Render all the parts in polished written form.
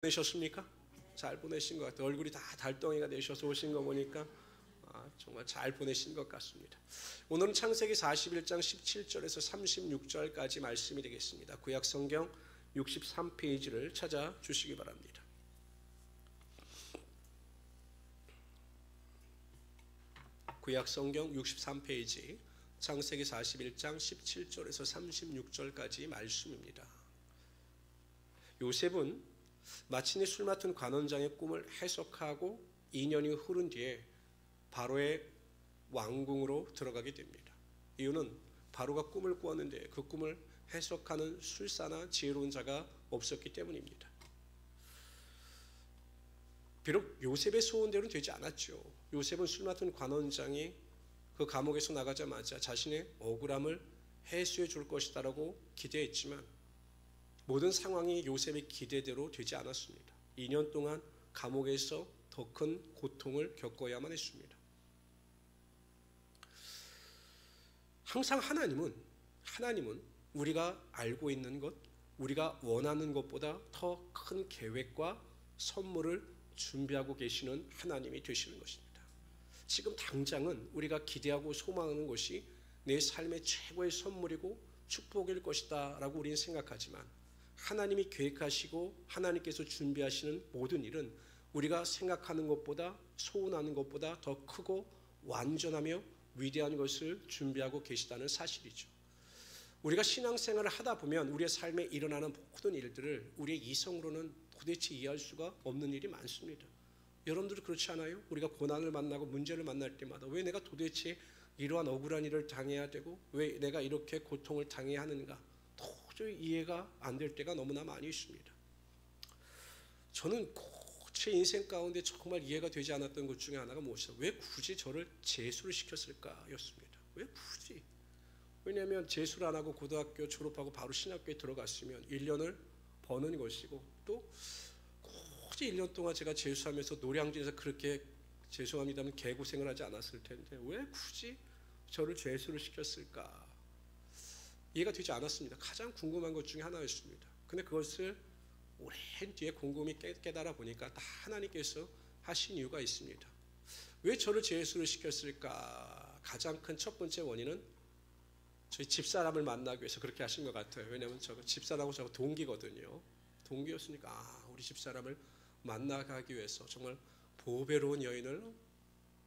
보내셨습니까? 잘 보내신 것 같아요. 얼굴이 다 달덩이가 되셔서 오신 거 보니까 정말 잘 보내신 것 같습니다. 오늘은 창세기 41장 17절에서 36절까지 말씀이 되겠습니다. 구약 성경 63페이지를 찾아주시기 바랍니다. 구약 성경 63페이지 창세기 41장 17절에서 36절까지 말씀입니다. 요셉은 마침내 술 맡은 관원장의 꿈을 해석하고 2년이 흐른 뒤에 바로의 왕궁으로 들어가게 됩니다. 이유는 바로가 꿈을 꾸었는데 그 꿈을 해석하는 술사나 지혜로운 자가 없었기 때문입니다. 비록 요셉의 소원대로는 되지 않았죠. 요셉은 술 맡은 관원장이 그 감옥에서 나가자마자 자신의 억울함을 해소해 줄 것이다라고 기대했지만 모든 상황이 요셉의 기대대로 되지 않았습니다. 2년 동안 감옥에서 더 큰 고통을 겪어야만 했습니다. 항상 하나님은 우리가 알고 있는 것, 우리가 원하는 것보다 더 큰 계획과 선물을 준비하고 계시는 하나님이 되시는 것입니다. 지금 당장은 우리가 기대하고 소망하는 것이 내 삶의 최고의 선물이고 축복일 것이다 라고 우리는 생각하지만 하나님이 계획하시고 하나님께서 준비하시는 모든 일은 우리가 생각하는 것보다 소원하는 것보다 더 크고 완전하며 위대한 것을 준비하고 계시다는 사실이죠. 우리가 신앙생활을 하다 보면 우리의 삶에 일어나는 모든 일들을 우리의 이성으로는 도대체 이해할 수가 없는 일이 많습니다. 여러분들도 그렇지 않아요? 우리가 고난을 만나고 문제를 만날 때마다 왜 내가 도대체 이러한 억울한 일을 당해야 되고 왜 내가 이렇게 고통을 당해야 하는가 도저히 이해가 안 될 때가 너무나 많이 있습니다. 저는 제 인생 가운데 정말 이해가 되지 않았던 것 중에 하나가 무엇이죠? 왜 굳이 저를 재수를 시켰을까 였습니다. 왜 굳이? 왜냐하면 재수를 안 하고 고등학교 졸업하고 바로 신학교에 들어갔으면 1년을 버는 것이고 또 굳이 1년 동안 제가 재수하면서 노량진에서 그렇게 죄송합니다만 개고생을 하지 않았을 텐데 왜 굳이 저를 재수를 시켰을까? 이해가 되지 않았습니다. 가장 궁금한 것 중에 하나였습니다. 근데 그것을 오랜 뒤에 곰곰이 깨달아 보니까 다 하나님께서 하신 이유가 있습니다. 왜 저를 재수를 시켰을까? 가장 큰 첫 번째 원인은 저희 집사람을 만나기 위해서 그렇게 하신 것 같아요. 왜냐하면 저 집사람하고 저하고 동기거든요. 동기였으니까 우리 집사람을 만나가기 위해서 정말 보배로운 여인을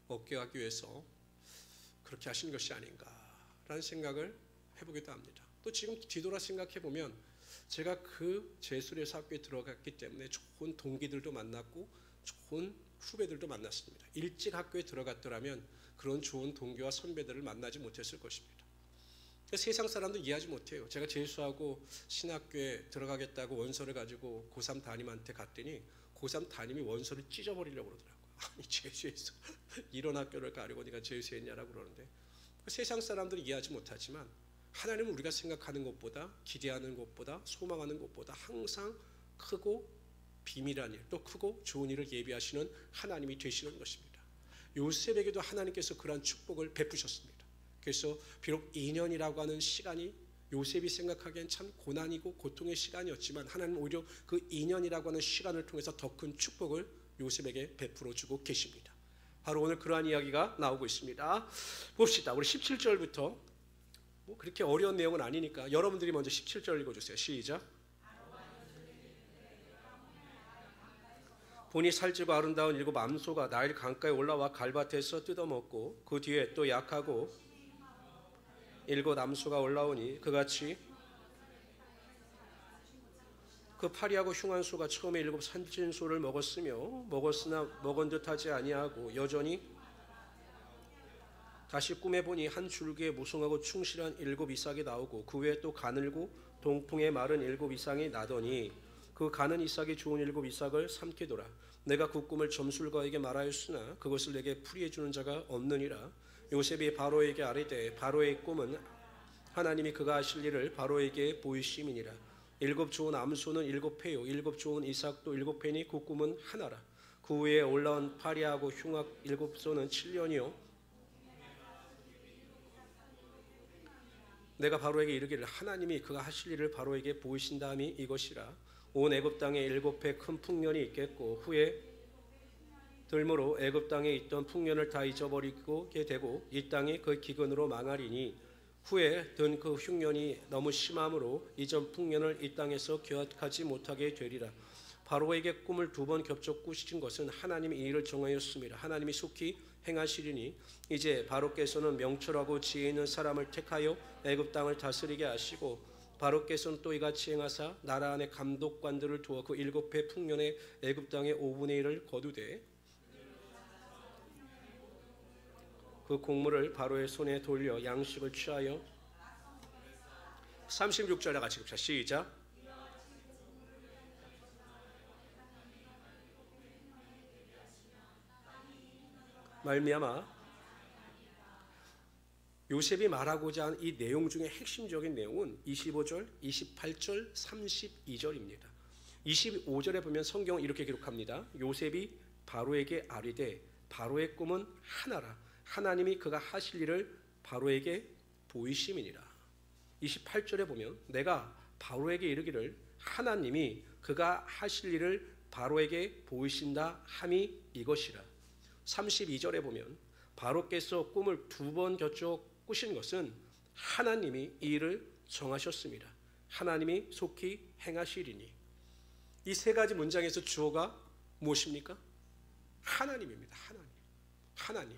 얻게 하기 위해서 그렇게 하신 것이 아닌가라는 생각을 해보기도 합니다. 또 지금 뒤돌아 생각해 보면 제가 그 제술의 학교에 들어갔기 때문에 좋은 동기들도 만났고 좋은 후배들도 만났습니다. 일찍 학교에 들어갔더라면 그런 좋은 동기와 선배들을 만나지 못했을 것입니다. 세상 사람도 이해하지 못해요. 제가 재수하고 신학교에 들어가겠다고 원서를 가지고 고3 담임한테 갔더니 고3 담임이 원서를 찢어버리려고 그러더라고요. 아니 재수해서 이런 학교를 가려고 네가 재수했냐라고 그러는데 세상 사람들이 이해하지 못하지만 하나님은 우리가 생각하는 것보다 기대하는 것보다 소망하는 것보다 항상 크고 비밀한 일, 또 크고 좋은 일을 예비하시는 하나님이 되시는 것입니다. 요셉에게도 하나님께서 그러한 축복을 베푸셨습니다. 그래서 비록 2년이라고 하는 시간이 요셉이 생각하기엔 참 고난이고 고통의 시간이었지만 하나님은 오히려 그 2년이라고 하는 시간을 통해서 더 큰 축복을 요셉에게 베풀어 주고 계십니다. 바로 오늘 그러한 이야기가 나오고 있습니다. 봅시다. 우리 17절부터 뭐 그렇게 어려운 내용은 아니니까 여러분들이 먼저 17절 읽어주세요. 시작. 보니 살찌고 아름다운 7 암소가 나일 강가에 올라와 갈밭에서 뜯어먹고 그 뒤에 또 약하고 7 암소가 올라오니 그같이 그 파리하고 흉한 소가 처음에 7 산진소를 먹었으나 먹은 듯하지 아니하고 여전히 다시 꿈에 보니 한 줄기에 무성하고 충실한 7 이삭이 나오고 그 외에 또 가늘고 동풍에 마른 7 이삭이 나더니 그 가는 이삭이 좋은 7 이삭을 삼키더라. 내가 그 꿈을 점술가에게 말하였으나 그것을 내게 풀이해 주는 자가 없느니라. 요셉이 바로에게 아뢰되 바로의 꿈은 하나님이 그가 하실 일을 바로에게 보이심이니라. 7 좋은 암소는 7 패요 7 좋은 이삭도 7 패니 그 꿈은 하나라. 그 위에 올라온 파리하고 흉악 7 소는 7년이요 내가 바로에게 이르기를 하나님이 그가 하실 일을 바로에게 보이신 다음이 이것이라. 온 애굽 땅에 7해 큰 풍년이 있겠고 후에 들므로 애굽 땅에 있던 풍년을 다 잊어버리게 되고 이 땅이 그 기근으로 망하리니 후에 든 그 흉년이 너무 심함으로 이전 풍년을 이 땅에서 기억하지 못하게 되리라. 바로에게 꿈을 2번 겹쳐 꾸신 것은 하나님이 이 일을 정하였습니다. 하나님이 속히 행하시리니 이제 바로께서는 명철하고 지혜 있는 사람을 택하여 애굽 땅을 다스리게 하시고 바로께서는 또 이같이 행하사 나라 안에 감독관들을 두어 그 7해 풍년에 애굽 땅의 5분의 1을 거두되 그 곡물을 바로의 손에 돌려 양식을 취하여 36절에 같이 봅시다. 시작. 말미암아 요셉이 말하고자 한 이 내용 중에 핵심적인 내용은 25절, 28절, 32절입니다. 25절에 보면 성경은 이렇게 기록합니다. 요셉이 바로에게 아뢰되 바로의 꿈은 하나라. 하나님이 그가 하실 일을 바로에게 보이심이니라. 28절에 보면 내가 바로에게 이르기를 하나님이 그가 하실 일을 바로에게 보이신다 함이 이것이라. 32절에 보면 바로께서 꿈을 2번 겹쳐 꾸신 것은 하나님이 이 일을 정하셨습니다. 하나님이 속히 행하시리니. 이 세 가지 문장에서 주어가 무엇입니까? 하나님입니다. 하나님.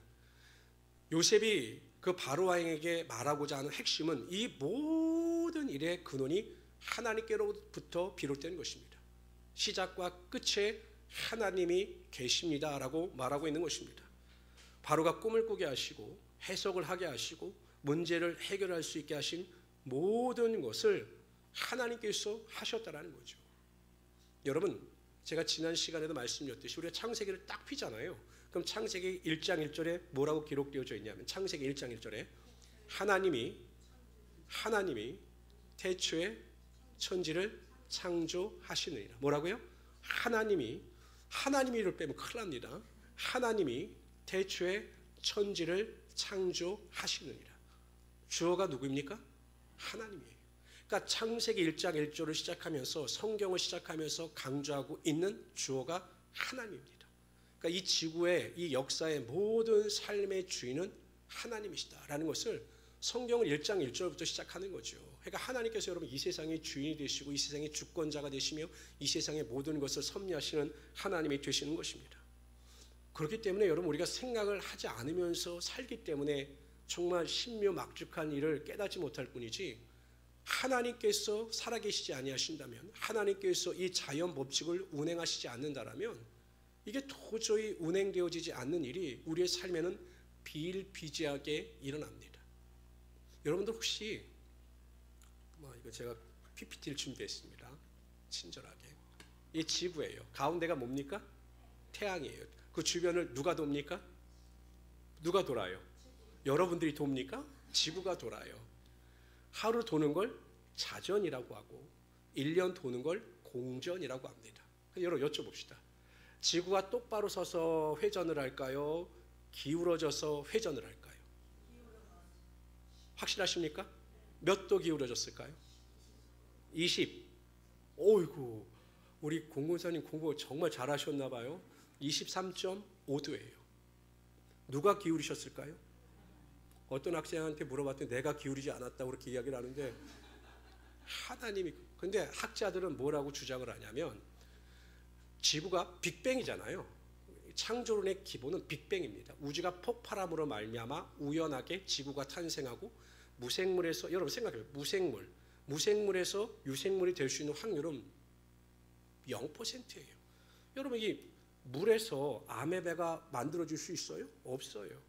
요셉이 그 바로왕에게 말하고자 하는 핵심은 이 모든 일의 근원이 하나님께로부터 비롯된 것입니다. 시작과 끝에 하나님이 계십니다라고 말하고 있는 것입니다. 바로가 꿈을 꾸게 하시고 해석을 하게 하시고 문제를 해결할 수 있게 하신 모든 것을 하나님께서 하셨다라는 거죠. 여러분, 제가 지난 시간에도 말씀드렸듯이 우리가 창세기를 딱 피잖아요. 그럼 창세기 1장 1절에 뭐라고 기록되어져 있냐면 창세기 1장 1절에 하나님이 태초에 천지를 창조하시느니라. 뭐라고요? 하나님이를 빼면 큰일 납니다. 하나님이 태초에 천지를 창조하시느니라. 주어가 누구입니까? 하나님이에요. 그러니까 창세기 1장 1절을 시작하면서 성경을 시작하면서 강조하고 있는 주어가 하나님입니다. 그러니까 이 지구의 이 역사의 모든 삶의 주인은 하나님이시다라는 것을 성경을 1장 1절부터 시작하는 거죠. 그러니까 하나님께서 여러분 이 세상의 주인이 되시고 이 세상의 주권자가 되시며 이 세상의 모든 것을 섭리하시는 하나님이 되시는 것입니다. 그렇기 때문에 여러분 우리가 생각을 하지 않으면서 살기 때문에 정말 신묘막측한 일을 깨닫지 못할 뿐이지 하나님께서 살아계시지 아니하신다면 하나님께서 이 자연 법칙을 운행하시지 않는다라면 이게 도저히 운행되어지지 않는 일이 우리의 삶에는 비일비재하게 일어납니다. 여러분들 혹시 이거 제가 PPT를 준비했습니다. 친절하게. 이 지구예요. 가운데가 뭡니까? 태양이에요. 그 주변을 누가 돕니까? 누가 돌아요? 여러분들이 돕니까? 지구가 돌아요. 하루 도는 걸 자전이라고 하고 1년 도는 걸 공전이라고 합니다. 여러분 여쭤봅시다. 지구가 똑바로 서서 회전을 할까요? 기울어져서 회전을 할까요? 확실하십니까? 몇 도 기울어졌을까요? 20. 어이구, 우리 공군사님 공부 정말 잘하셨나 봐요. 23.5도예요. 누가 기울이셨을까요? 어떤 학생한테 물어봤더니 내가 기울이지 않았다고 그렇게 이야기를 하는데 하나님이. 근데 학자들은 뭐라고 주장을 하냐면 지구가 빅뱅이잖아요. 창조론의 기본은 빅뱅입니다. 우주가 폭발함으로 말미암아 우연하게 지구가 탄생하고 무생물에서, 여러분 생각해요. 무생물에서 유생물이 될 수 있는 확률은 0%예요. 여러분 이 물에서 아메바가 만들어질 수 있어요? 없어요.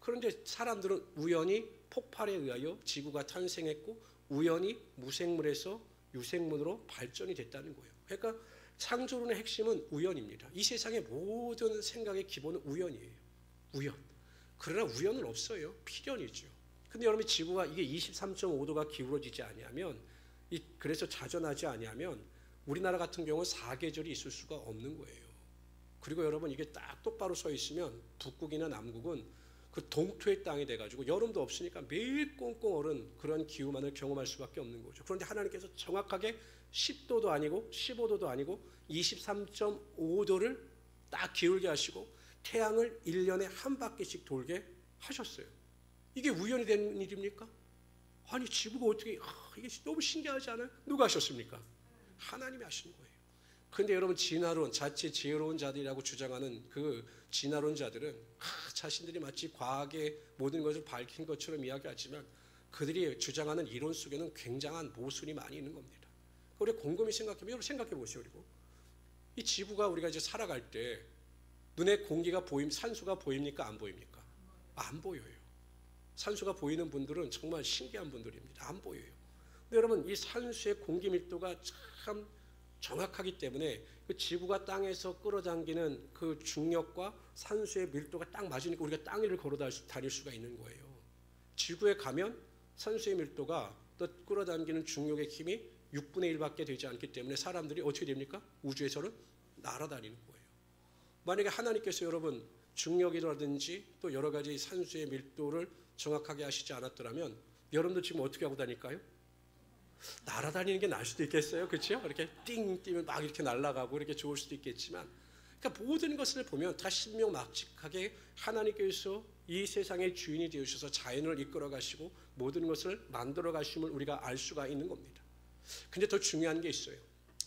그런데 사람들은 우연히 폭발에 의하여 지구가 탄생했고 우연히 무생물에서 유생물로 발전이 됐다는 거예요. 그러니까 창조론의 핵심은 우연입니다. 이 세상의 모든 생각의 기본은 우연이에요. 우연. 그러나 우연은 없어요. 필연이죠. 근데 여러분 지구가 이게 23.5도가 기울어지지 아니하면 그래서 자전하지 아니하면 우리나라 같은 경우는 4계절이 있을 수가 없는 거예요. 그리고 여러분 이게 딱 똑바로 서 있으면 북극이나 남극은 그 동토의 땅이 돼가지고 여름도 없으니까 매일 꽁꽁 얼은 그런 기후만을 경험할 수밖에 없는 거죠. 그런데 하나님께서 정확하게 10도도 아니고 15도도 아니고 23.5도를 딱 기울게 하시고 태양을 1년에 한 바퀴씩 돌게 하셨어요. 이게 우연이 된 일입니까? 아니 지구가 어떻게 이게 너무 신기하지 않아요? 누가 하셨습니까? 하나님이 하신 거예요. 그런데 여러분 자체 지혜로운 자들이라고 주장하는 그 진화론자들은 자신들이 마치 과학의 모든 것을 밝힌 것처럼 이야기하지만 그들이 주장하는 이론 속에는 굉장한 모순이 많이 있는 겁니다. 우리 곰곰이 생각해 보시오. 그리고 이 지구가 우리가 이제 살아갈 때 눈에 공기가 산소가 보입니까? 안 보입니까? 안 보여요. 산소가 보이는 분들은 정말 신기한 분들입니다. 안 보여요. 근데 여러분 이 산소의 공기 밀도가 참 정확하기 때문에 그 지구가 땅에서 끌어당기는 그 중력과 산소의 밀도가 딱 맞으니까 우리가 땅 위를 걸어 다닐 수가 있는 거예요. 지구에 가면 산소의 밀도가 또 끌어당기는 중력의 힘이 6분의 1밖에 되지 않기 때문에 사람들이 어떻게 됩니까? 우주에서는 날아다니는 거예요. 만약에 하나님께서 여러분 중력이라든지 또 여러 가지 산소의 밀도를 정확하게 하시지 않았더라면 여러분도 지금 어떻게 하고 다닐까요? 날아다니는 게 나을 수도 있겠어요. 그렇죠? 이렇게 띵 뛰면 막 이렇게 날아가고 이렇게 좋을 수도 있겠지만 그러니까 모든 것을 보면 다 신명막측하게 하나님께서 이 세상의 주인이 되어주셔서 자연을 이끌어 가시고 모든 것을 만들어 가심을 우리가 알 수가 있는 겁니다. 근데 더 중요한 게 있어요.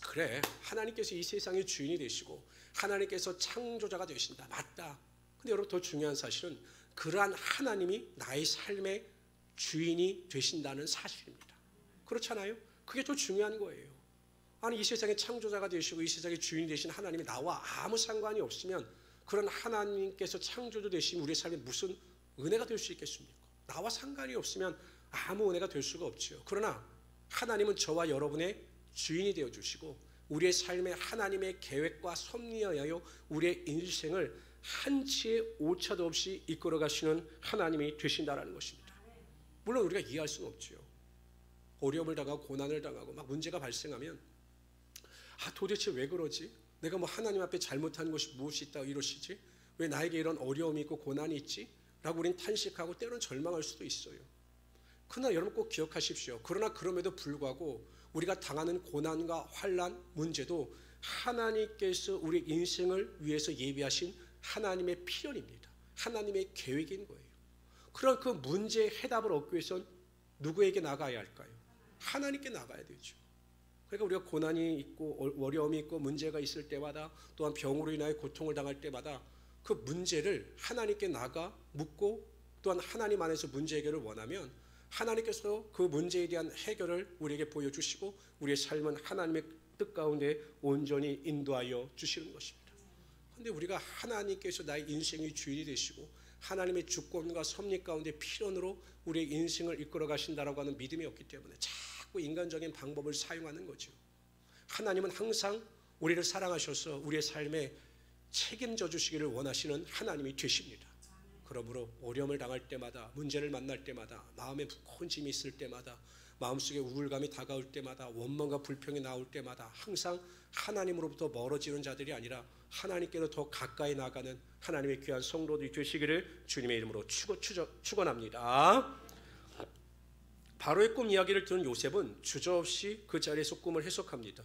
그래, 하나님께서 이 세상의 주인이 되시고 하나님께서 창조자가 되신다. 맞다. 근데 여러분 더 중요한 사실은 그러한 하나님이 나의 삶의 주인이 되신다는 사실입니다. 그렇잖아요? 그게 더 중요한 거예요. 아니 이 세상의 창조자가 되시고 이 세상의 주인이 되신 하나님이 나와 아무 상관이 없으면 그런 하나님께서 창조주 되신 우리의 삶에 무슨 은혜가 될 수 있겠습니까? 나와 상관이 없으면 아무 은혜가 될 수가 없죠. 그러나 하나님은 저와 여러분의 주인이 되어주시고 우리의 삶에 하나님의 계획과 섭리에 의하여 우리의 인생을 한치의 오차도 없이 이끌어 가시는 하나님이 되신다는 것입니다. 물론 우리가 이해할 수는 없죠. 어려움을 당하고 고난을 당하고 막 문제가 발생하면 도대체 왜 그러지? 내가 뭐 하나님 앞에 잘못한 것이 무엇이 있다고 이러시지? 왜 나에게 이런 어려움이 있고 고난이 있지? 라고 우리는 탄식하고 때로는 절망할 수도 있어요. 그러나 여러분 꼭 기억하십시오. 그러나 그럼에도 불구하고 우리가 당하는 고난과 환난, 문제도 하나님께서 우리 인생을 위해서 예비하신 하나님의 필연입니다. 하나님의 계획인 거예요. 그런 그 문제의 해답을 얻기 위해서는 누구에게 나가야 할까요? 하나님께 나가야 되죠. 그러니까 우리가 고난이 있고 어려움이 있고 문제가 있을 때마다 또한 병으로 인하여 고통을 당할 때마다 그 문제를 하나님께 나가 묻고 또한 하나님 안에서 문제 해결을 원하면 하나님께서 그 문제에 대한 해결을 우리에게 보여주시고 우리의 삶은 하나님의 뜻 가운데 온전히 인도하여 주시는 것입니다. 그런데 우리가 하나님께서 나의 인생의 주인이 되시고 하나님의 주권과 섭리 가운데 필연으로 우리의 인생을 이끌어 가신다라고 하는 믿음이 없기 때문에 자꾸 인간적인 방법을 사용하는 거죠. 하나님은 항상 우리를 사랑하셔서 우리의 삶에 책임져 주시기를 원하시는 하나님이 되십니다. 그러므로 어려움을 당할 때마다 문제를 만날 때마다 마음에 무거운 짐이 있을 때마다 마음속에 우울감이 다가올 때마다 원망과 불평이 나올 때마다 항상 하나님으로부터 멀어지는 자들이 아니라 하나님께로 더 가까이 나가는 하나님의 귀한 성도들이 되시기를 주님의 이름으로 축원합니다. 바로의 꿈 이야기를 들은 요셉은 주저없이 그 자리에서 꿈을 해석합니다.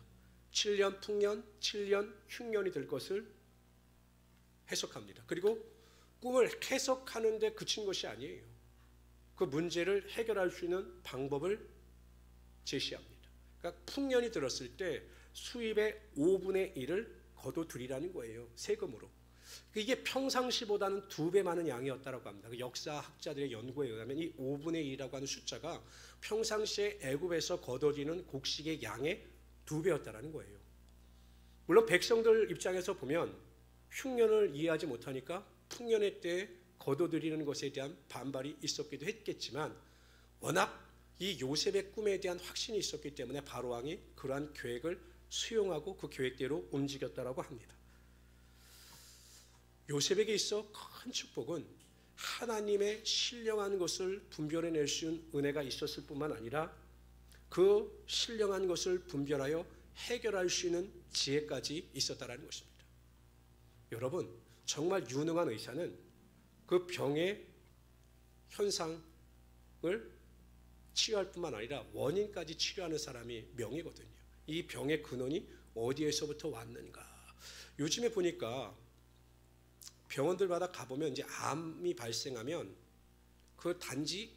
7년 풍년, 7년 흉년이 될 것을 해석합니다. 그리고 꿈을 해석하는 데 그친 것이 아니에요. 그 문제를 해결할 수 있는 방법을 제시합니다. 그러니까 풍년이 들었을 때 수입의 5분의 1을 거둬들이라는 거예요. 세금으로. 이게 평상시보다는 2배 많은 양이었다고 합니다. 그 역사학자들의 연구에 의하면 이 5분의 1이라고 하는 숫자가 평상시에 애굽에서 거둬들이는 곡식의 양의 2배였다는 거예요. 물론 백성들 입장에서 보면 흉년을 이해하지 못하니까 풍년의 때에 거둬들이는 것에 대한 반발이 있었기도 했겠지만 워낙 이 요셉의 꿈에 대한 확신이 있었기 때문에 바로왕이 그러한 계획을 수용하고 그 계획대로 움직였다고 합니다. 요셉에게 있어 큰 축복은 하나님의 신령한 것을 분별해낼 수 있는 은혜가 있었을 뿐만 아니라 그 신령한 것을 분별하여 해결할 수 있는 지혜까지 있었다는 것입니다. 여러분 정말 유능한 의사는 그 병의 현상을 치료할 뿐만 아니라 원인까지 치료하는 사람이 명이거든요. 이 병의 근원이 어디에서부터 왔는가. 요즘에 보니까 병원들마다 가보면 이제 암이 발생하면 그 단지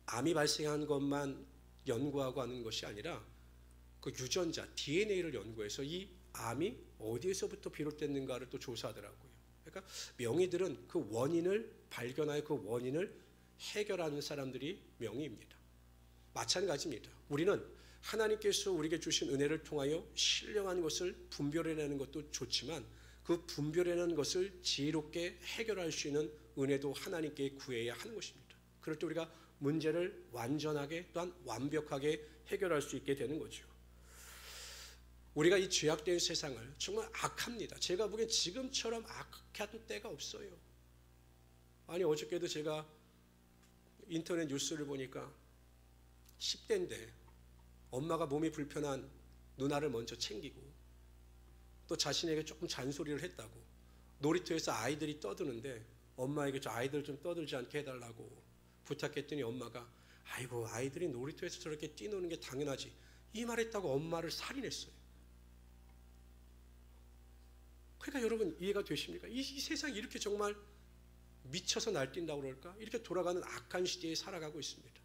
암이 발생한 것만 연구하고 하는 것이 아니라 그 유전자 DNA를 연구해서 이 암이 어디에서부터 비롯됐는가를 또 조사하더라고요. 그러니까 명의들은 그 원인을 발견하여 그 원인을 해결하는 사람들이 명의입니다. 마찬가지입니다. 우리는 하나님께서 우리에게 주신 은혜를 통하여 신령한 것을 분별해내는 것도 좋지만 그 분별해내는 것을 지혜롭게 해결할 수 있는 은혜도 하나님께 구해야 하는 것입니다. 그럴 때 우리가 문제를 완전하게 또한 완벽하게 해결할 수 있게 되는 거죠. 우리가 이 죄악된 세상을 정말 악합니다. 제가 보기엔 지금처럼 악한 때가 없어요. 아니 어저께도 제가 인터넷 뉴스를 보니까 10대인데 엄마가 몸이 불편한 누나를 먼저 챙기고 또 자신에게 조금 잔소리를 했다고 놀이터에서 아이들이 떠드는데 엄마에게 저 아이들 좀 떠들지 않게 해달라고 부탁했더니 엄마가 아이고 아이들이 놀이터에서 저렇게 뛰노는 게 당연하지 이 말했다고 엄마를 살인했어요. 그러니까 여러분 이해가 되십니까? 이 세상이 이렇게 정말 미쳐서 날뛴다고 그럴까? 이렇게 돌아가는 악한 시대에 살아가고 있습니다.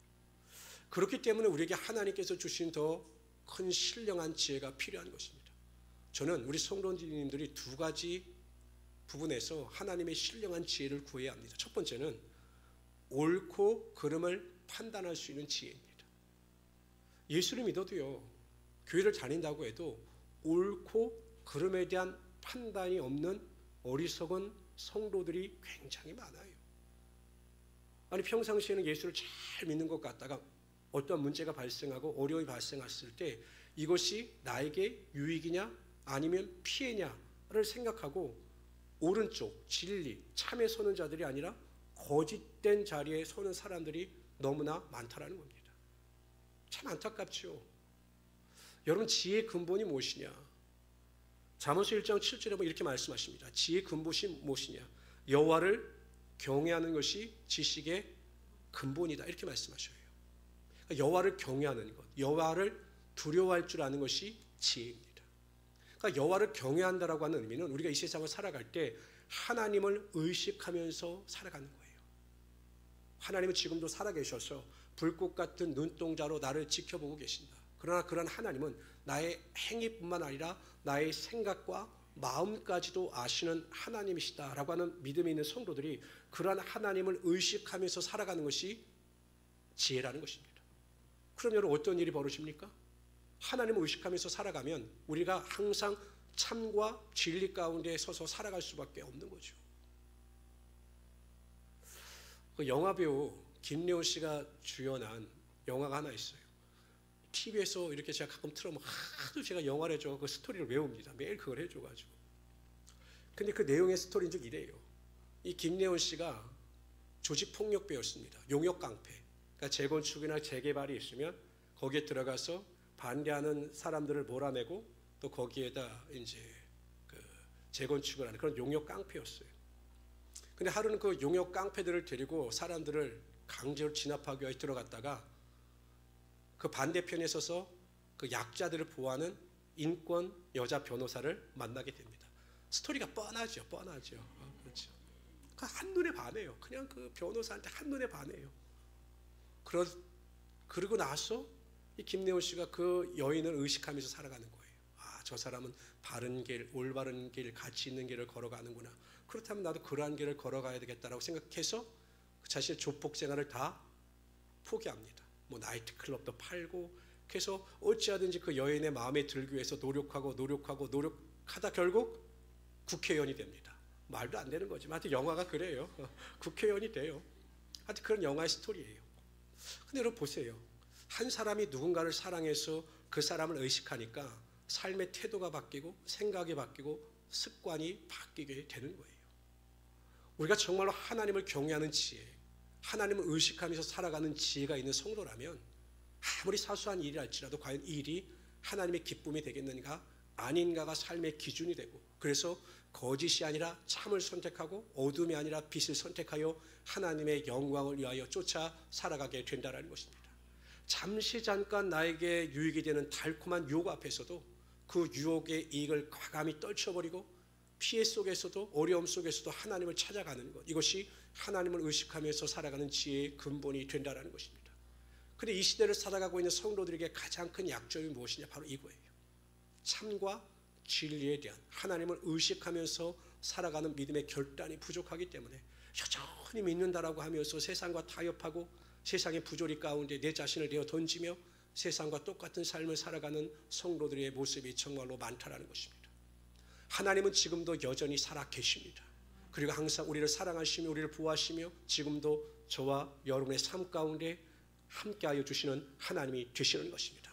그렇기 때문에 우리에게 하나님께서 주신 더 큰 신령한 지혜가 필요한 것입니다. 저는 우리 성도님들이 두 가지 부분에서 하나님의 신령한 지혜를 구해야 합니다. 첫 번째는 옳고 그름을 판단할 수 있는 지혜입니다. 예수를 믿어도요, 교회를 다닌다고 해도 옳고 그름에 대한 판단이 없는 어리석은 성도들이 굉장히 많아요. 아니 평상시에는 예수를 잘 믿는 것 같다가 어떤 문제가 발생하고 어려움이 발생했을 때 이것이 나에게 유익이냐 아니면 피해냐를 생각하고 오른쪽 진리 참에 서는 자들이 아니라 거짓된 자리에 서는 사람들이 너무나 많다라는 겁니다. 참 안타깝죠. 여러분 지혜의 근본이 무엇이냐? 잠언서 1장 7절에 보면 이렇게 말씀하십니다. 지혜의 근본이 무엇이냐? 여호와를 경외하는 것이 지식의 근본이다. 이렇게 말씀하셔요. 여호와를 경외하는 것, 여호와를 두려워할 줄 아는 것이 지혜입니다. 그러니까 여호와를 경외한다라고 하는 의미는 우리가 이 세상을 살아갈 때 하나님을 의식하면서 살아가는 거예요. 하나님은 지금도 살아계셔서 불꽃 같은 눈동자로 나를 지켜보고 계신다. 그러나 그런 하나님은 나의 행위뿐만 아니라 나의 생각과 마음까지도 아시는 하나님이시다라고 하는 믿음이 있는 성도들이 그러한 하나님을 의식하면서 살아가는 것이 지혜라는 것입니다. 그럼 여러분 어떤 일이 벌어집니까? 하나님을 의식하면서 살아가면 우리가 항상 참과 진리 가운데 서서 살아갈 수밖에 없는 거죠. 그 영화배우 김래원 씨가 주연한 영화가 하나 있어요. TV에서 이렇게 제가 가끔 틀어면 하도 제가 영화를 해줘 그 스토리를 외웁니다. 매일 그걸 해줘가지고. 근데 그 내용의 스토리는 좀 이래요. 이 김래원 씨가 조직폭력배였습니다. 용역깡패. 그러니까 재건축이나 재개발이 있으면 거기에 들어가서 반대하는 사람들을 몰아내고 또 거기에다 이제 그 재건축을 하는 그런 용역 깡패였어요. 근데 하루는 그 용역 깡패들을 데리고 사람들을 강제로 진압하기 위해 들어갔다가 그 반대편에 서서 그 약자들을 보호하는 인권 여자 변호사를 만나게 됩니다. 스토리가 뻔하죠. 그렇죠. 그 한눈에 반해요. 그냥 그 변호사한테 한눈에 반해요. 그러고 나서 이 김래원 씨가 그 여인을 의식하면서 살아가는 거예요. 아, 저 사람은 바른 길, 올바른 길, 가치 있는 길을 걸어가는구나. 그렇다면 나도 그러한 길을 걸어가야 되겠다라고 생각해서 자신의 조폭 생활을 다 포기합니다. 뭐 나이트클럽도 팔고 그래서 어찌하든지 그 여인의 마음에 들기 위해서 노력하다 결국 국회의원이 됩니다. 말도 안 되는 거지. 하여튼 영화가 그래요. 국회의원이 돼요. 하여튼 그런 영화의 스토리예요. 근데 여러분 보세요. 한 사람이 누군가를 사랑해서 그 사람을 의식하니까 삶의 태도가 바뀌고 생각이 바뀌고 습관이 바뀌게 되는 거예요. 우리가 정말로 하나님을 경외하는 지혜, 하나님을 의식하면서 살아가는 지혜가 있는 성도라면 아무리 사소한 일이랄지라도 과연 이 일이 하나님의 기쁨이 되겠는가 아닌가가 삶의 기준이 되고 그래서 거짓이 아니라 참을 선택하고 어둠이 아니라 빛을 선택하여 하나님의 영광을 위하여 쫓아 살아가게 된다는 것입니다. 잠시 잠깐 나에게 유익이 되는 달콤한 유혹 앞에서도 그 유혹의 이익을 과감히 떨쳐버리고 피해 속에서도 어려움 속에서도 하나님을 찾아가는 것, 이것이 하나님을 의식하면서 살아가는 지혜의 근본이 된다는 것입니다. 그런데 이 시대를 살아가고 있는 성도들에게 가장 큰 약점이 무엇이냐? 바로 이거예요. 참과 진리에 대한 하나님을 의식하면서 살아가는 믿음의 결단이 부족하기 때문에 여전히 믿는다라고 하면서 세상과 타협하고 세상의 부조리 가운데 내 자신을 내어 던지며 세상과 똑같은 삶을 살아가는 성도들의 모습이 정말로 많다라는 것입니다. 하나님은 지금도 여전히 살아 계십니다. 그리고 항상 우리를 사랑하시며 우리를 보호하시며 지금도 저와 여러분의 삶 가운데 함께하여 주시는 하나님이 되시는 것입니다.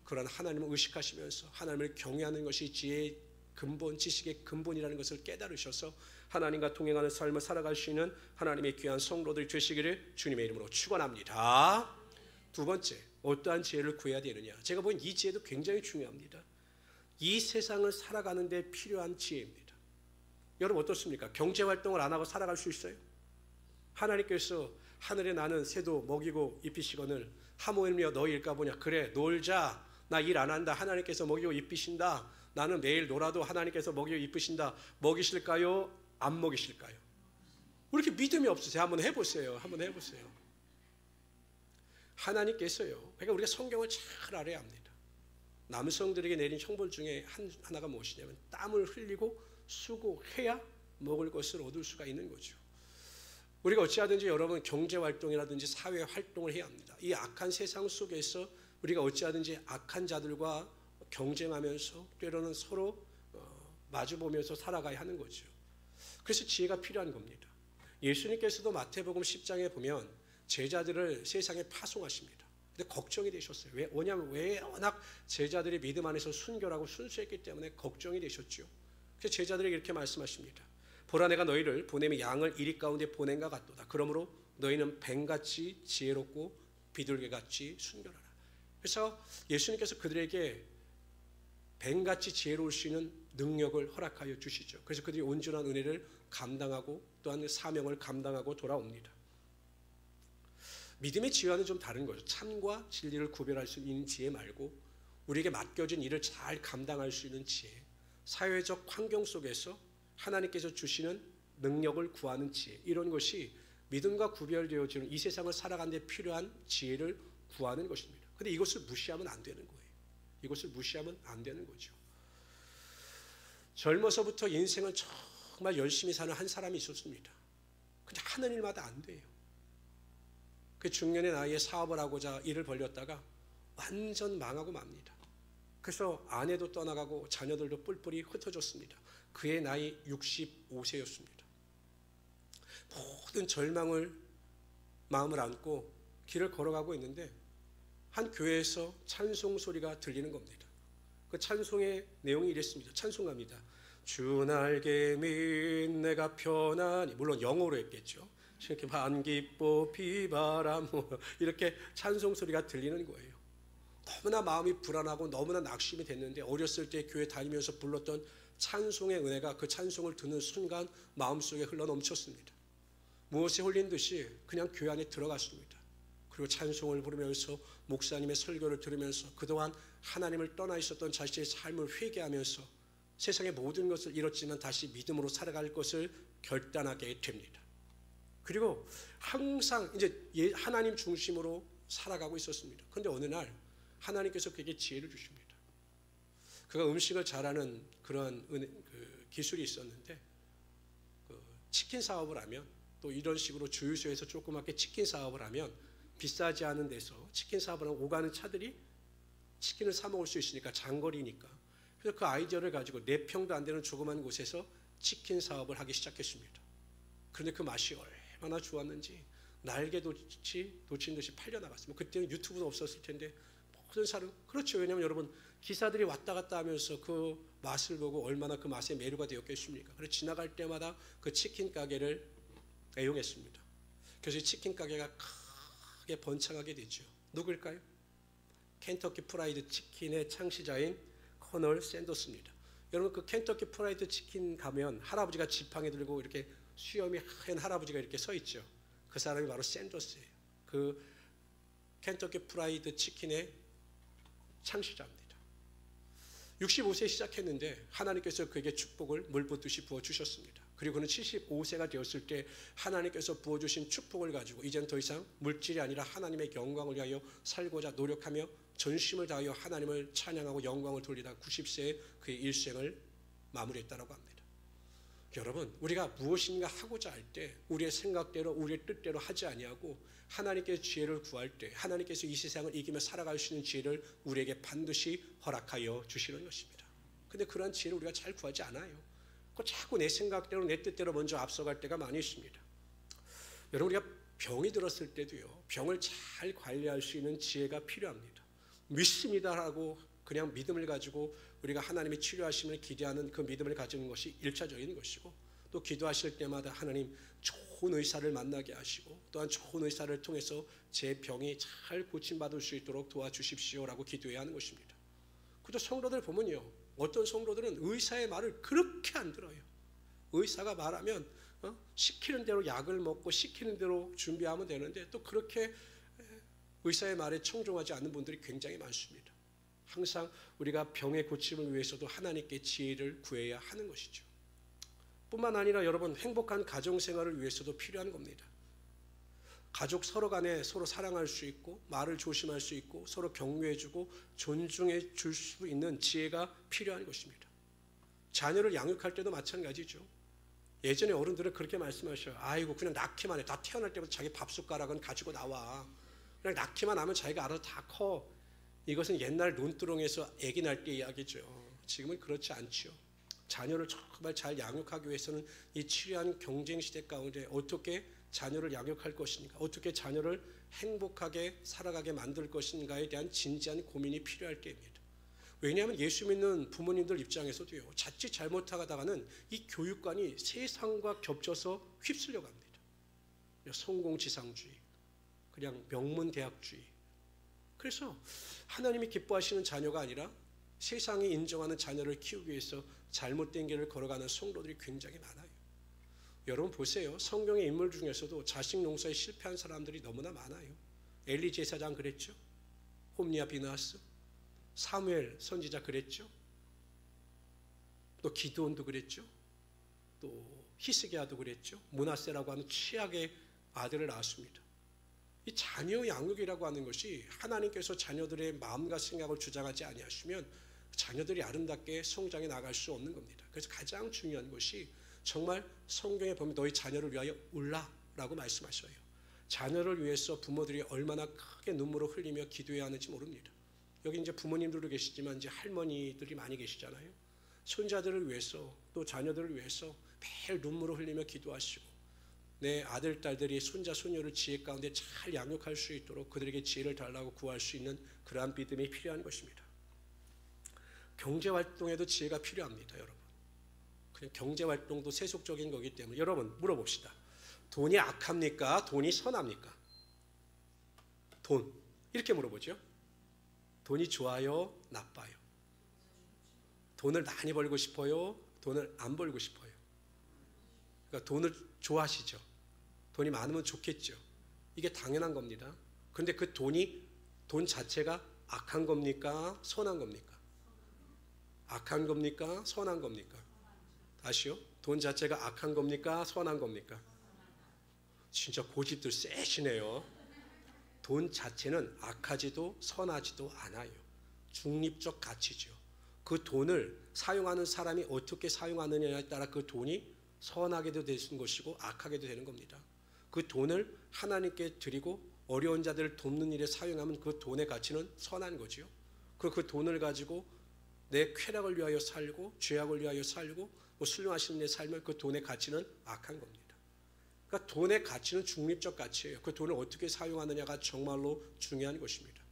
그런 하나님을 의식하시면서 하나님을 경외하는 것이 지혜의 근본, 지식의 근본이라는 것을 깨달으셔서 하나님과 동행하는 삶을 살아갈 수 있는 하나님의 귀한 성도들이 되시기를 주님의 이름으로 축원합니다. 두 번째, 어떠한 지혜를 구해야 되느냐? 제가 보기엔 이 지혜도 굉장히 중요합니다. 이 세상을 살아가는 데 필요한 지혜입니다. 여러분 어떻습니까? 경제활동을 안 하고 살아갈 수 있어요? 하나님께서 하늘에 나는 새도 먹이고 입히시거늘 하모엘며 너희 일까 보냐. 그래 놀자. 나 일 안 한다. 하나님께서 먹이고 입히신다. 나는 매일 놀아도 하나님께서 먹이고 입히신다. 먹이실까요? 안 먹이실까요? 왜 이렇게 믿음이 없으세요? 한번 해보세요. 한번 해보세요. 하나님께서요. 그러니까 우리가 성경을 잘 알아야 합니다. 남성들에게 내린 형벌 중에 하나가 무엇이냐면 땀을 흘리고 수고해야 먹을 것을 얻을 수가 있는 거죠. 우리가 어찌하든지 여러분 경제활동이라든지 사회활동을 해야 합니다. 이 악한 세상 속에서 우리가 어찌하든지 악한 자들과 경쟁하면서 때로는 서로 마주보면서 살아가야 하는 거죠. 그래서 지혜가 필요한 겁니다. 예수님께서도 마태복음 10장에 보면 제자들을 세상에 파송하십니다. 근데 걱정이 되셨어요. 왜냐하면 워낙 제자들이 믿음 안에서 순결하고 순수했기 때문에 걱정이 되셨죠. 그래서 제자들에게 이렇게 말씀하십니다. 보라 내가 너희를 보냄이 양을 이리 가운데 보낸과 같도다. 그러므로 너희는 뱀같이 지혜롭고 비둘기같이 순결하라. 그래서 예수님께서 그들에게 뱀같이 지혜로울 수 있는 능력을 허락하여 주시죠. 그래서 그들이 온전한 은혜를 감당하고 또한 사명을 감당하고 돌아옵니다. 믿음의 지혜와는 좀 다른 거죠. 참과 진리를 구별할 수 있는 지혜 말고 우리에게 맡겨진 일을 잘 감당할 수 있는 지혜, 사회적 환경 속에서 하나님께서 주시는 능력을 구하는 지혜, 이런 것이 믿음과 구별되어지는 이 세상을 살아가는 데 필요한 지혜를 구하는 것입니다. 그런데 이것을 무시하면 안 되는 거예요. 이것을 무시하면 안 되는 거죠. 젊어서부터 인생을 정말 열심히 사는 한 사람이 있었습니다. 근데 하는 일마다 안 돼요. 그 중년의 나이에 사업을 하고자 일을 벌렸다가 완전 망하고 맙니다. 그래서 아내도 떠나가고 자녀들도 뿔뿔이 흩어졌습니다. 그의 나이 65세였습니다. 모든 절망을 마음을 안고 길을 걸어가고 있는데 한 교회에서 찬송 소리가 들리는 겁니다. 그 찬송의 내용이 이랬습니다. 찬송가입니다. 주 날개 및 내가 편안히, 물론 영어로 했겠죠. 이렇게 반기뻐 비바람 이렇게 찬송 소리가 들리는 거예요. 너무나 마음이 불안하고 너무나 낙심이 됐는데 어렸을 때 교회 다니면서 불렀던 찬송의 은혜가 그 찬송을 듣는 순간 마음속에 흘러넘쳤습니다. 무엇에 홀린 듯이 그냥 교회 안에 들어갔습니다. 그리고 찬송을 부르면서 목사님의 설교를 들으면서 그동안 하나님을 떠나 있었던 자신의 삶을 회개하면서 세상의 모든 것을 잃었지만 다시 믿음으로 살아갈 것을 결단하게 됩니다. 그리고 항상 이제 하나님 중심으로 살아가고 있었습니다. 그런데 어느 날 하나님께서 그에게 지혜를 주십니다. 그가 음식을 잘하는 그런 기술이 있었는데 치킨 사업을 하면 또 이런 식으로 주유소에서 조그맣게 치킨 사업을 하면 비싸지 않은 데서 치킨 사업을 하면 오가는 차들이 치킨을 사 먹을 수 있으니까 장거리니까. 그래서 그 아이디어를 가지고 4평도 안 되는 조그만 곳에서 치킨 사업을 하기 시작했습니다. 그런데 그 맛이 얼마나 좋았는지 날개 놓친 듯이 팔려나갔습니다. 그때는 유튜브도 없었을 텐데 모든 사람, 그렇죠. 왜냐하면 여러분 기사들이 왔다 갔다 하면서 그 맛을 보고 얼마나 그 맛에 매료가 되었겠습니까. 그래서 지나갈 때마다 그 치킨 가게를 애용했습니다. 그래서 치킨 가게가 크게 번창하게 되죠. 누굴까요? 켄터키 프라이드 치킨의 창시자인 커널 샌더스입니다. 여러분 그 켄터키 프라이드 치킨 가면 할아버지가 지팡이 들고 이렇게 수염이 하얀 할아버지가 이렇게 서 있죠. 그 사람이 바로 샌더스예요. 그 켄터키 프라이드 치킨의 창시자입니다. 65세 시작했는데 하나님께서 그에게 축복을 물붓듯이 부어주셨습니다. 그리고 그는 75세가 되었을 때 하나님께서 부어주신 축복을 가지고 이젠 더 이상 물질이 아니라 하나님의 영광을 위하여 살고자 노력하며 전심을 다하여 하나님을 찬양하고 영광을 돌리다 90세에 그의 일생을 마무리했다고 합니다. 여러분, 우리가 무엇인가 하고자 할 때 우리의 생각대로 우리의 뜻대로 하지 아니하고 하나님께서 지혜를 구할 때 하나님께서 이 세상을 이기며 살아갈 수 있는 지혜를 우리에게 반드시 허락하여 주시는 것입니다. 근데 그러한 지혜를 우리가 잘 구하지 않아요. 자꾸 내 생각대로 내 뜻대로 먼저 앞서갈 때가 많이 있습니다. 여러분, 우리가 병이 들었을 때도요, 병을 잘 관리할 수 있는 지혜가 필요합니다. 믿습니다라고 그냥 믿음을 가지고 우리가 하나님이 치료하심을 기대하는 그 믿음을 가지는 것이 1차적인 것이고, 또 기도하실 때마다 하나님 좋은 의사를 만나게 하시고 또한 좋은 의사를 통해서 제 병이 잘 고침받을 수 있도록 도와주십시오라고 기도해야 하는 것입니다. 그저 성도들 보면요, 어떤 성도들은 의사의 말을 그렇게 안 들어요. 의사가 말하면 시키는 대로 약을 먹고 시키는 대로 준비하면 되는데 또 그렇게 의사의 말에 청종하지 않는 분들이 굉장히 많습니다. 항상 우리가 병의 고침을 위해서도 하나님께 지혜를 구해야 하는 것이죠. 뿐만 아니라 여러분, 행복한 가정생활을 위해서도 필요한 겁니다. 가족 서로 간에 서로 사랑할 수 있고 말을 조심할 수 있고 서로 격려해주고 존중해 줄 수 있는 지혜가 필요한 것입니다. 자녀를 양육할 때도 마찬가지죠. 예전에 어른들은 그렇게 말씀하셔요. 아이고 그냥 낳기만 해. 다 태어날 때부터 자기 밥숟가락은 가지고 나와. 그냥 낳기만 하면 자기가 알아서 다 커. 이것은 옛날 논두렁에서 아기 날 때 이야기죠. 지금은 그렇지 않죠. 자녀를 정말 잘 양육하기 위해서는 이 치열한 경쟁 시대 가운데 어떻게 자녀를 양육할 것인가, 어떻게 자녀를 행복하게 살아가게 만들 것인가에 대한 진지한 고민이 필요할 때입니다. 왜냐하면 예수 믿는 부모님들 입장에서도요, 자칫 잘못하다가는 이 교육관이 세상과 겹쳐서 휩쓸려 갑니다. 성공지상주의, 그냥 명문대학주의. 그래서 하나님이 기뻐하시는 자녀가 아니라 세상이 인정하는 자녀를 키우기 위해서 잘못된 길을 걸어가는 성도들이 굉장히 많아요. 여러분 보세요. 성경의 인물 중에서도 자식 농사에 실패한 사람들이 너무나 많아요. 엘리 제사장 그랬죠. 홈리아 비나스, 사무엘 선지자 그랬죠. 또 기드온도 그랬죠. 또 히스기야도 그랬죠. 므낫세라고 하는 최악의 아들을 낳았습니다. 이 자녀 양육이라고 하는 것이 하나님께서 자녀들의 마음과 생각을 주장하지 아니하시면 자녀들이 아름답게 성장해 나갈 수 없는 겁니다. 그래서 가장 중요한 것이 정말 성경에 보면 너희 자녀를 위하여 울라라고 말씀하셔요. 자녀를 위해서 부모들이 얼마나 크게 눈물을 흘리며 기도해야 하는지 모릅니다. 여기 이제 부모님들도 계시지만 이제 할머니들이 많이 계시잖아요. 손자들을 위해서 또 자녀들을 위해서 매일 눈물을 흘리며 기도하시고 내 아들, 딸들이 손자, 손녀를 지혜 가운데 잘 양육할 수 있도록 그들에게 지혜를 달라고 구할 수 있는 그러한 믿음이 필요한 것입니다. 경제활동에도 지혜가 필요합니다, 여러분. 그냥 경제활동도 세속적인 거기 때문에 여러분 물어봅시다. 돈이 악합니까? 돈이 선합니까? 돈. 이렇게 물어보죠. 돈이 좋아요? 나빠요? 돈을 많이 벌고 싶어요? 돈을 안 벌고 싶어요? 그러니까 돈을 좋아하시죠. 돈이 많으면 좋겠죠. 이게 당연한 겁니다. 그런데 그 돈 자체가 악한 겁니까? 선한 겁니까? 악한 겁니까? 선한 겁니까? 다시요. 돈 자체가 악한 겁니까? 선한 겁니까? 진짜 고집들 세시네요. 돈 자체는 악하지도 선하지도 않아요. 중립적 가치죠. 그 돈을 사용하는 사람이 어떻게 사용하느냐에 따라 그 돈이 선하게도 되는 것이고 악하게도 되는 겁니다. 그 돈을 하나님께 드리고 어려운 자들을 돕는 일에 사용하면 그 돈의 가치는 선한 거죠. 그 돈을 가지고 내 쾌락을 위하여 살고 죄악을 위하여 살고 술 마시는 데 살면 그 돈의 가치는 악한 겁니다. 그러니까 돈의 가치는 중립적 가치예요. 그 돈을 어떻게 사용하느냐가 정말로 중요한 것입니다.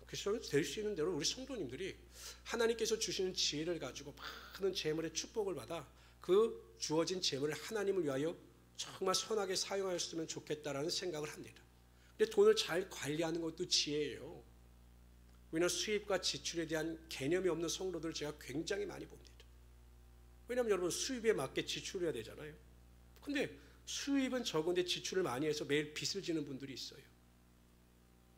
그래서 될 수 있는 대로 우리 성도님들이 하나님께서 주시는 지혜를 가지고 많은 재물의 축복을 받아 그 주어진 재물을 하나님을 위하여 정말 선하게 사용하였으면 좋겠다라는 생각을 합니다. 근데 돈을 잘 관리하는 것도 지혜예요. 왜냐하면 수입과 지출에 대한 개념이 없는 성도들 제가 굉장히 많이 봅니다. 왜냐하면 여러분 수입에 맞게 지출을 해야 되잖아요. 근데 수입은 적은데 지출을 많이 해서 매일 빚을 지는 분들이 있어요.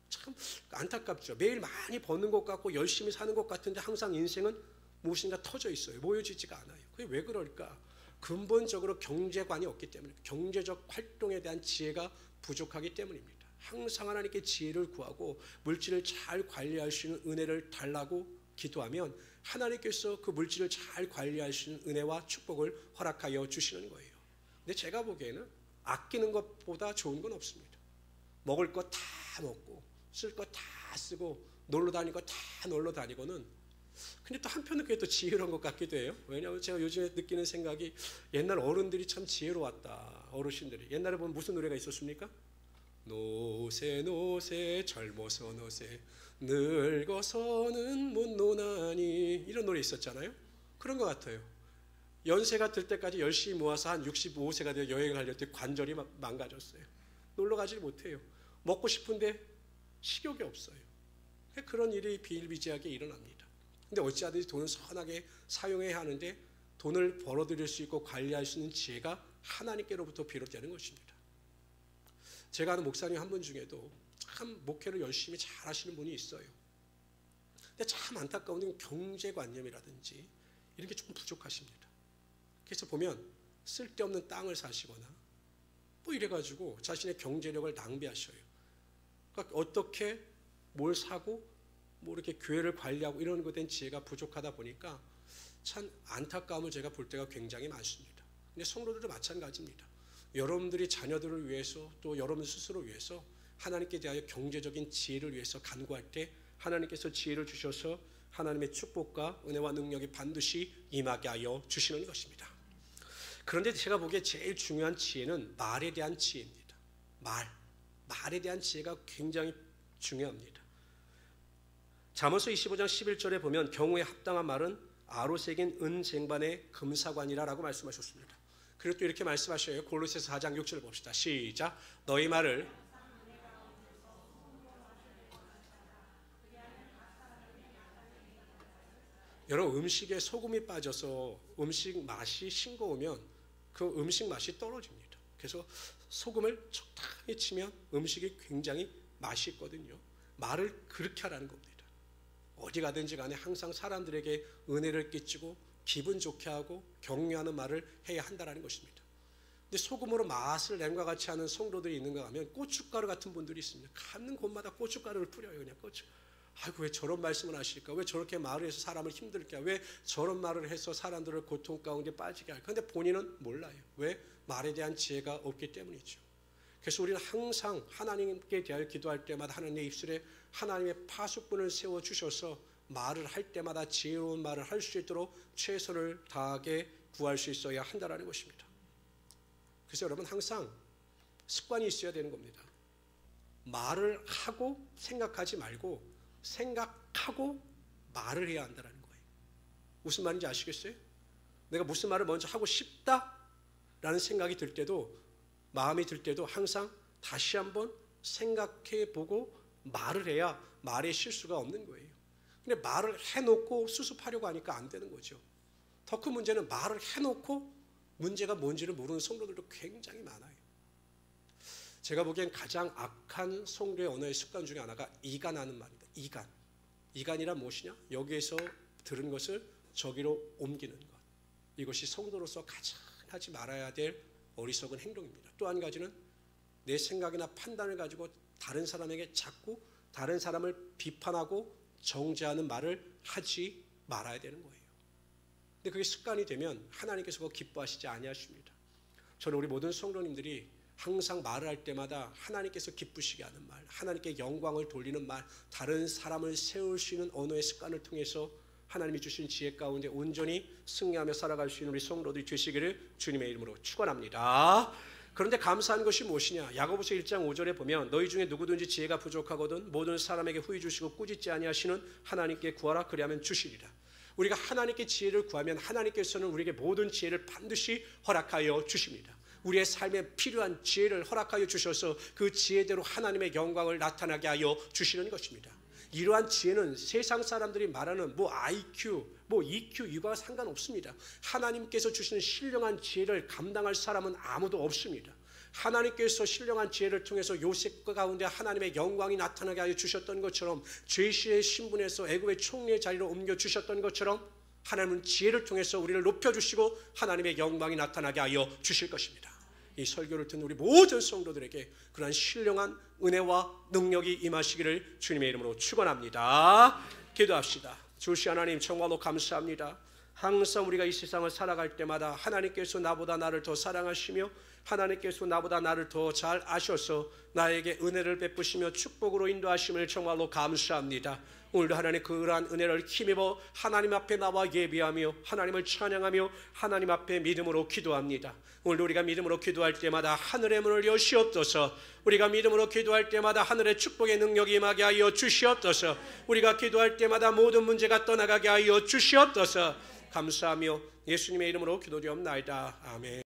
참 안타깝죠. 매일 많이 버는 것 같고 열심히 사는 것 같은데 항상 인생은 무엇인가 터져 있어요. 모여지지가 않아요. 그게 왜 그럴까? 근본적으로 경제관이 없기 때문에, 경제적 활동에 대한 지혜가 부족하기 때문입니다. 항상 하나님께 지혜를 구하고 물질을 잘 관리할 수 있는 은혜를 달라고 기도하면 하나님께서 그 물질을 잘 관리할 수 있는 은혜와 축복을 허락하여 주시는 거예요. 근데 제가 보기에는 아끼는 것보다 좋은 건 없습니다. 먹을 거 다 먹고 쓸 거 다 쓰고 놀러 다니고 다 놀러 다니고는, 근데 또 한편은 그게 또 지혜로운 것 같기도 해요. 왜냐하면 제가 요즘에 느끼는 생각이 옛날 어른들이 참 지혜로웠다. 어르신들이 옛날에 보면 무슨 노래가 있었습니까? 노세 노세 젊어서 노세 늙어서는 못 노나니, 이런 노래 있었잖아요. 그런 것 같아요. 연세가 들 때까지 열심히 모아서 한 65세가 되어 여행을 하려고 때 관절이 망가졌어요. 놀러 가지 못해요. 먹고 싶은데 식욕이 없어요. 그런 일이 비일비재하게 일어납니다. 근데 어찌하든지 돈을 선하게 사용해야 하는데 돈을 벌어들일 수 있고 관리할 수 있는 지혜가 하나님께로부터 비롯되는 것입니다. 제가 아는 목사님 한 분 중에도 참 목회를 열심히 잘 하시는 분이 있어요. 근데 참 안타까운 건 경제관념이라든지 이런 게 조금 부족하십니다. 그래서 보면 쓸데없는 땅을 사시거나 뭐 이래가지고 자신의 경제력을 낭비하셔요. 그러니까 어떻게 뭘 사고 뭐 이렇게 교회를 관리하고 이런 것에 대한 지혜가 부족하다 보니까 참 안타까움을 제가 볼 때가 굉장히 많습니다. 근데 성도들도 마찬가지입니다. 여러분들이 자녀들을 위해서 또 여러분 스스로 위해서 하나님께 대하여 경제적인 지혜를 위해서 간구할 때 하나님께서 지혜를 주셔서 하나님의 축복과 은혜와 능력이 반드시 임하게 하여 주시는 것입니다. 그런데 제가 보기에 제일 중요한 지혜는 말에 대한 지혜입니다. 말에 대한 지혜가 굉장히 중요합니다. 잠언서 25장 11절에 보면 경우에 합당한 말은 아로새긴 은쟁반의 금사관이라라고 말씀하셨습니다. 그리고 또 이렇게 말씀하셔요. 골로새서 4장 6절 봅시다. 시작. 너희 말을 여러분, 음식에 소금이 빠져서 음식 맛이 싱거우면 그 음식 맛이 떨어집니다. 그래서 소금을 적당히 치면 음식이 굉장히 맛있거든요. 말을 그렇게 하라는 겁니다. 어디 가든지 간에 항상 사람들에게 은혜를 끼치고 기분 좋게 하고 격려하는 말을 해야 한다는 것입니다. 근데 소금으로 맛을 낸과 같이 하는 성도들이 있는가 하면 고춧가루 같은 분들이 있습니다. 가는 곳마다 고춧가루를 뿌려요. 그냥 고추. 아이고, 왜 저런 말씀을 하실까? 왜 저렇게 말을 해서 사람을 힘들게 할까? 왜 저런 말을 해서 사람들을 고통 가운데 빠지게 할까? 근데 본인은 몰라요. 왜? 말에 대한 지혜가 없기 때문이죠. 그래서 우리는 항상 하나님께 대하여 기도할 때마다 하나님의 입술에 하나님의 파수꾼을 세워주셔서 말을 할 때마다 지혜로운 말을 할 수 있도록 최선을 다하게 구할 수 있어야 한다는 것입니다. 그래서 여러분, 항상 습관이 있어야 되는 겁니다. 말을 하고 생각하지 말고 생각하고 말을 해야 한다는 거예요. 무슨 말인지 아시겠어요? 내가 무슨 말을 먼저 하고 싶다라는 생각이 들 때도, 마음이 들 때도 항상 다시 한번 생각해 보고 말을 해야 말에 실수가 없는 거예요. 근데 말을 해놓고 수습하려고 하니까 안 되는 거죠. 더 큰 문제는 말을 해놓고 문제가 뭔지를 모르는 성도들도 굉장히 많아요. 제가 보기엔 가장 악한 성도의 언어의 습관 중에 하나가 이간하는 말입니다. 이간이란 무엇이냐? 여기에서 들은 것을 저기로 옮기는 것. 이것이 성도로서 가장 하지 말아야 될 어리석은 행동입니다. 또 한 가지는 내 생각이나 판단을 가지고 다른 사람에게 자꾸 다른 사람을 비판하고 정죄하는 말을 하지 말아야 되는 거예요. 근데 그게 습관이 되면 하나님께서 그거 기뻐하시지 아니하십니다. 저는 우리 모든 성도님들이 항상 말을 할 때마다 하나님께서 기쁘시게 하는 말, 하나님께 영광을 돌리는 말, 다른 사람을 세울 수 있는 언어의 습관을 통해서 하나님이 주신 지혜 가운데 온전히 승리하며 살아갈 수 있는 우리 성도들이 되시기를 주님의 이름으로 축원합니다. 그런데 감사한 것이 무엇이냐? 야고보서 1장 5절에 보면 너희 중에 누구든지 지혜가 부족하거든 모든 사람에게 후히 주시고 꾸짖지 아니하시는 하나님께 구하라 그리하면 주시리라. 우리가 하나님께 지혜를 구하면 하나님께서는 우리에게 모든 지혜를 반드시 허락하여 주십니다. 우리의 삶에 필요한 지혜를 허락하여 주셔서 그 지혜대로 하나님의 영광을 나타나게 하여 주시는 것입니다. 이러한 지혜는 세상 사람들이 말하는 IQ, 뭐 EQ, 육아와 상관없습니다. 하나님께서 주시는 신령한 지혜를 감당할 사람은 아무도 없습니다. 하나님께서 신령한 지혜를 통해서 요셉 가운데 하나님의 영광이 나타나게 하여 주셨던 것처럼, 죄시의 신분에서 애굽의 총리의 자리로 옮겨 주셨던 것처럼, 하나님은 지혜를 통해서 우리를 높여주시고 하나님의 영광이 나타나게 하여 주실 것입니다. 이 설교를 듣는 우리 모든 성도들에게 그러한 신령한 은혜와 능력이 임하시기를 주님의 이름으로 축원합니다. 기도합시다. 주시 하나님, 정말로 감사합니다. 항상 우리가 이 세상을 살아갈 때마다 하나님께서 나보다 나를 더 사랑하시며 하나님께서 나보다 나를 더 잘 아셔서 나에게 은혜를 베푸시며 축복으로 인도하심을 정말로 감사합니다. 오늘도 하나님 그러한 은혜를 힘입어 하나님 앞에 나와 예비하며 하나님을 찬양하며 하나님 앞에 믿음으로 기도합니다. 오늘도 우리가 믿음으로 기도할 때마다 하늘의 문을 여시옵소서. 우리가 믿음으로 기도할 때마다 하늘의 축복의 능력이 임하게 하여 주시옵소서. 우리가 기도할 때마다 모든 문제가 떠나가게 하여 주시옵소서. 감사하며 예수님의 이름으로 기도드리옵나이다. 아멘.